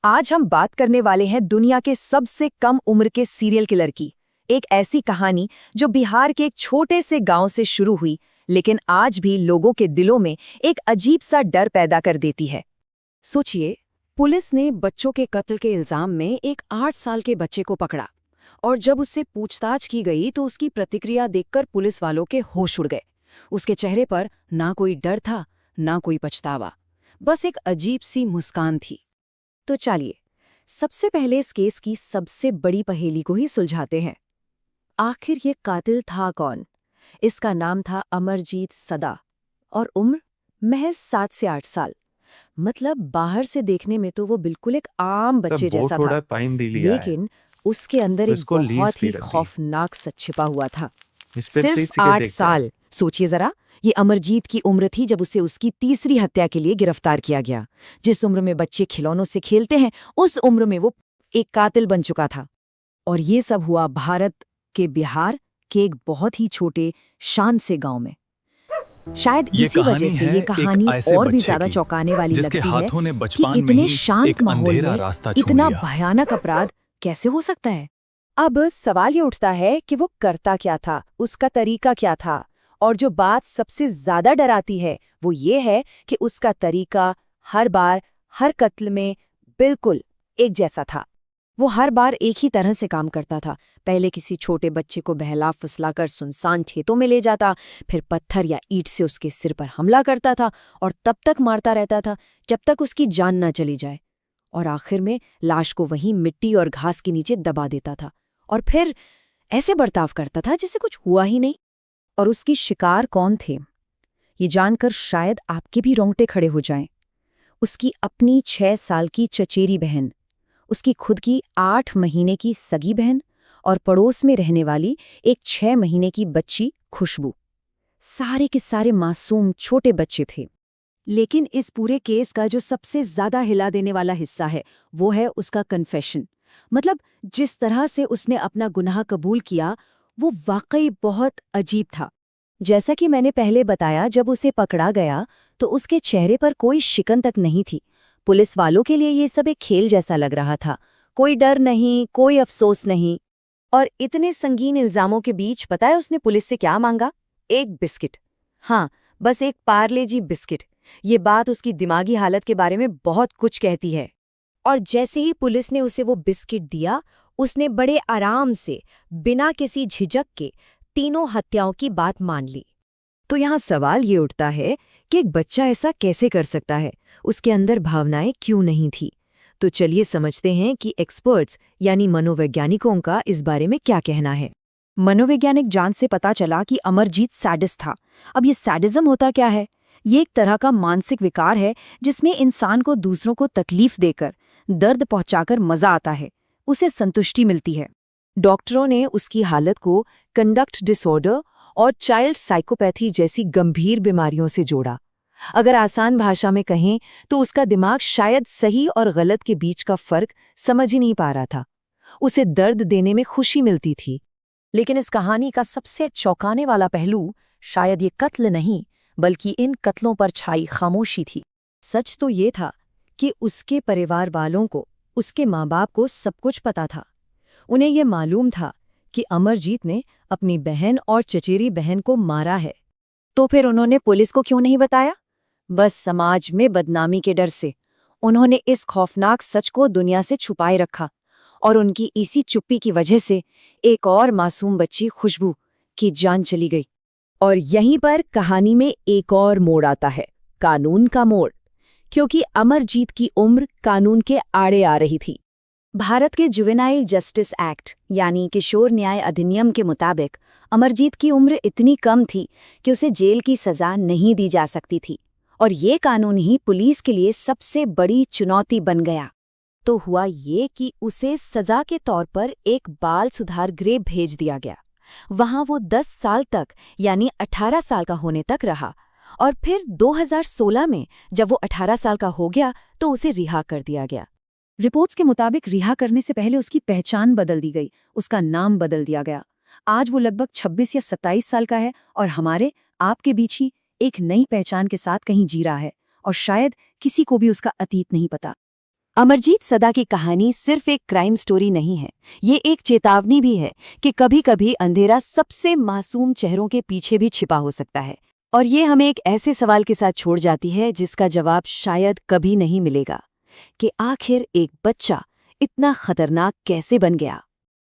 आज हम बात करने वाले हैं दुनिया के सबसे कम उम्र के सीरियल किलर की। एक ऐसी कहानी जो बिहार के एक छोटे से गांव से शुरू हुई, लेकिन आज भी लोगों के दिलों में एक अजीब सा डर पैदा कर देती है। सोचिए, पुलिस ने बच्चों के कत्ल के इल्जाम में एक 8 साल के बच्चे को पकड़ा और जब उससे पूछताछ की गई तो उसकी प्रतिक्रिया देखकर पुलिस वालों के होश उड़ गए। उसके चेहरे पर ना कोई डर था, ना कोई पछतावा, बस एक अजीब सी मुस्कान थी। तो चलिए, सबसे पहले इस केस की सबसे बड़ी पहेली को ही सुलझाते हैं। आखिर ये कातिल था कौन? इसका नाम था अमरजीत सदा और उम्र महज 7 से 8 साल। मतलब बाहर से देखने में तो वो बिल्कुल एक आम बच्चे जैसा था, लेकिन उसके अंदर एक बहुत ही खौफनाक सच छिपा हुआ था। सिर्फ 8 साल। सोचिए जरा, ये अमरजीत की उम्र थी जब उसे उसकी तीसरी हत्या के लिए गिरफ्तार किया गया। जिस उम्र में बच्चे खिलौनों से खेलते हैं, उस उम्र में वो एक कातिल बन चुका था। और ये सब हुआ भारत के बिहार के एक बहुत ही छोटे शान से गांव में। शायद इसी वजह से ये कहानी और भी ज्यादा चौंकाने वाली लगती है कि इतने शांत माहौल में इतना भयानक अपराध कैसे हो सकता है। अब सवाल ये उठता है कि वो करता क्या था, उसका तरीका क्या था। और जो बात सबसे ज्यादा डराती है वो ये है कि उसका तरीका हर बार हर कत्ल में बिल्कुल एक जैसा था। वो हर बार एक ही तरह से काम करता था। पहले किसी छोटे बच्चे को बहला फुसलाकर सुनसान खेतों में ले जाता, फिर पत्थर या ईंट से उसके सिर पर हमला करता था और तब तक मारता रहता था जब तक उसकी जान न चली जाए। और आखिर में लाश को वहीं मिट्टी और घास के नीचे दबा देता था और फिर ऐसे बर्ताव करता था जैसे कुछ हुआ ही नहीं। और उसकी शिकार कौन थे, ये जानकर शायद आपके भी रोंगटे खड़े हो जाएं। उसकी अपनी 6 साल की चचेरी बहन, उसकी खुद की 8 महीने की सगी बहन और पड़ोस में रहने वाली एक 6 महीने की बच्ची खुशबू। सारे के सारे मासूम छोटे बच्चे थे। लेकिन इस पूरे केस का जो सबसे ज्यादा हिला देने वाला हिस्सा है वो है उसका कन्फेशन। मतलब जिस तरह से उसने अपना गुनाह कबूल किया वो वाकई बहुत अजीब था। जैसा कि मैंने पहले बताया, जब उसे पकड़ा गया तो उसके चेहरे पर कोई शिकन तक नहीं थी। पुलिस वालों के लिए ये सब एक खेल जैसा लग रहा था। कोई डर नहीं, कोई अफसोस नहीं। और इतने संगीन इल्जामों के बीच पता है उसने पुलिस से क्या मांगा? एक बिस्किट। हाँ, बस एक पार्ले जी बिस्किट। ये बात उसकी दिमागी हालत के बारे में बहुत कुछ कहती है। और जैसे ही पुलिस ने उसे वो बिस्किट दिया, उसने बड़े आराम से बिना किसी झिझक के तीनों हत्याओं की बात मान ली। तो यहाँ सवाल ये उठता है कि एक बच्चा ऐसा कैसे कर सकता है? उसके अंदर भावनाएं क्यों नहीं थी? तो चलिए समझते हैं कि एक्सपर्ट्स यानी मनोवैज्ञानिकों का इस बारे में क्या कहना है। मनोवैज्ञानिक जांच से पता चला कि अमरजीत सैडिस्ट था। अब ये सैडिज्म होता क्या है? ये एक तरह का मानसिक विकार है जिसमें इंसान को दूसरों को तकलीफ देकर, दर्द पहुंचाकर मजा आता है, उसे संतुष्टि मिलती है। डॉक्टरों ने उसकी हालत को कंडक्ट डिसऑर्डर और चाइल्ड साइकोपैथी जैसी गंभीर बीमारियों से जोड़ा। अगर आसान भाषा में कहें तो उसका दिमाग शायद सही और गलत के बीच का फर्क समझ ही नहीं पा रहा था। उसे दर्द देने में खुशी मिलती थी। लेकिन इस कहानी का सबसे चौंकाने वाला पहलू शायद ये कत्ल नहीं, बल्कि इन कत्लों पर छाई खामोशी थी। सच तो ये था कि उसके परिवार वालों को, उसके माँ बाप को सब कुछ पता था। उन्हें ये मालूम था कि अमरजीत ने अपनी बहन और चचेरी बहन को मारा है। तो फिर उन्होंने पुलिस को क्यों नहीं बताया? बस समाज में बदनामी के डर से। उन्होंने इस खौफनाक सच को दुनिया से छुपाए रखा और उनकी इसी चुप्पी की वजह से एक और मासूम बच्ची खुशबू की जान चली गई। और यहीं पर कहानी में एक और मोड़ आता है, कानून का मोड़। क्योंकि अमरजीत की उम्र कानून के आड़े आ रही थी। भारत के जुवेनाइल जस्टिस एक्ट यानी किशोर न्याय अधिनियम के मुताबिक अमरजीत की उम्र इतनी कम थी कि उसे जेल की सजा नहीं दी जा सकती थी। और ये कानून ही पुलिस के लिए सबसे बड़ी चुनौती बन गया। तो हुआ ये कि उसे सजा के तौर पर एक बाल सुधार गृह भेज दिया गया। वहां वो 10 साल तक यानी 18 साल का होने तक रहा और फिर 2016 में जब वो 18 साल का हो गया तो उसे रिहा कर दिया गया। रिपोर्ट्स के मुताबिक रिहा करने से पहले उसकी पहचान बदल दी गई, उसका नाम बदल दिया गया। आज वो लगभग 26 या 27 साल का है और हमारे आपके बीच ही एक नई पहचान के साथ कहीं जी रहा है और शायद किसी को भी उसका अतीत नहीं पता। अमरजीत सदा की कहानी सिर्फ एक क्राइम स्टोरी नहीं है, ये एक चेतावनी भी है कि कभी-कभी अंधेरा सबसे मासूम चेहरों के पीछे भी छिपा हो सकता है। और ये हमें एक ऐसे सवाल के साथ छोड़ जाती है जिसका जवाब शायद कभी नहीं मिलेगा, कि आखिर एक बच्चा इतना खतरनाक कैसे बन गया।